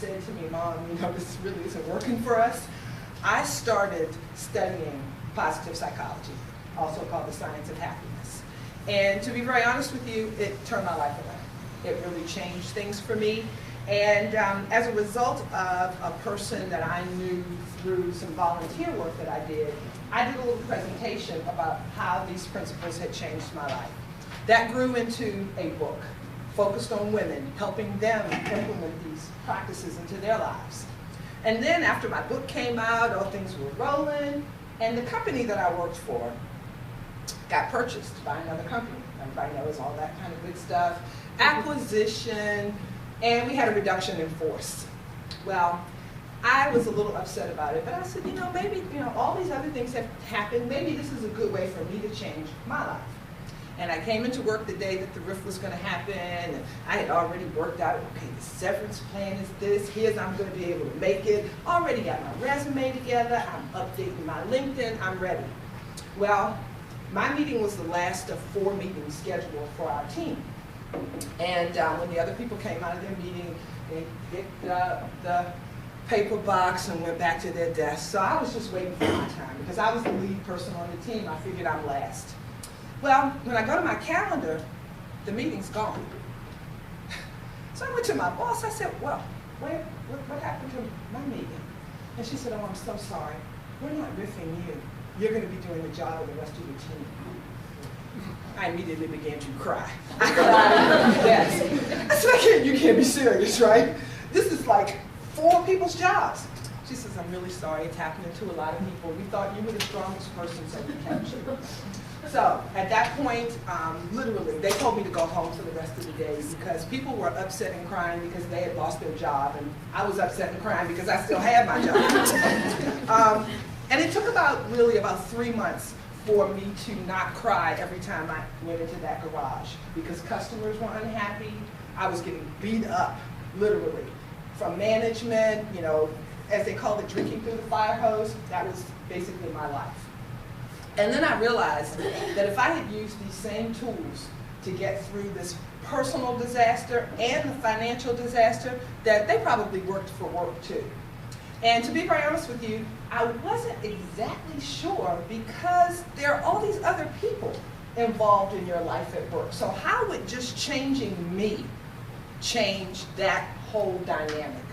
said to me, Mom, you know, this really isn't working for us, I started studying positive psychology, also called the science of happiness. And to be very honest with you, it turned my life around. It really changed things for me. And as a result of a person that I knew through some volunteer work that I did a little presentation about how these principles had changed my life. That grew into a book focused on women, helping them implement these practices into their lives. And then after my book came out, all things were rolling, and the company that I worked for got purchased by another company. Everybody knows all that kind of good stuff. Acquisition, and we had a reduction in force. Well, I was a little upset about it, but I said, you know, maybe, you know, all these other things have happened. Maybe this is a good way for me to change my life. And I came into work the day that the RIF was going to happen, and I had already worked out, okay, the severance plan is this, here's I'm going to be able to make it, already got my resume together, I'm updating my LinkedIn, I'm ready. Well, my meeting was the last of 4 meetings scheduled for our team. And when the other people came out of their meeting, they picked up the paper box and went back to their desk. So I was just waiting for my time, because I was the lead person on the team. I figured I'm last. Well, when I go to my calendar, the meeting's gone. So I went to my boss. I said, well, what happened to my meeting? And she said, oh, I'm so sorry. We're not riffing you. You're going to be doing the job of the rest of your team. I immediately began to cry. I cried. Yes. I said, you can't be serious, right? This is like 4 people's jobs. She says, I'm really sorry. It's happening to a lot of people. We thought you were the strongest person, so we kept you. So at that point, literally, they told me to go home for the rest of the day because people were upset and crying because they had lost their job, and I was upset and crying because I still had my job. And it took about 3 months for me to not cry every time I went into that garage because customers were unhappy. I was getting beat up, literally, from management, you know, as they call it, drinking through the fire hose. That was basically my life. And then I realized that if I had used these same tools to get through this personal disaster and the financial disaster, that they probably worked for work too. And to be very honest with you, I wasn't exactly sure because there are all these other people involved in your life at work. So how would just changing me change that whole dynamic?